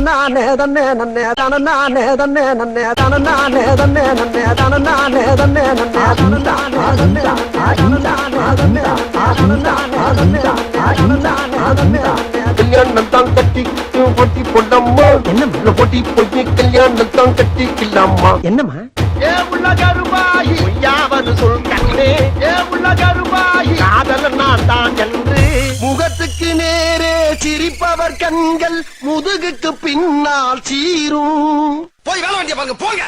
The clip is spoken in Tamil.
நானே தன்னே நன்னே தன நானே தன்னே நன்னே தன நானே தன்னே நன்னே தன நானே தன்னே நன்னே தன நானே தன்னே தன நானே தன்னே தன நானே தன்னே தன நானே தன்னே கல்யாணம் தான் கட்டி பொட்டி பொண்டம்மா என்ன பொட்டி பொட்டி கல்யாணம் தான் கட்டிக்கலாமா என்னம்மா ஏ உள்ள கருமாயி யாவது சொல் கண்ணே ஏ உள்ள கருமாயி காதல் நான் தான் என்று முகத்துக்கு நேரே சிரிப்பவர் கண்கள் முதுகுக்கு பின்னால் சீரும் போய் வேலை வேண்டிய பாருங்க போங்க.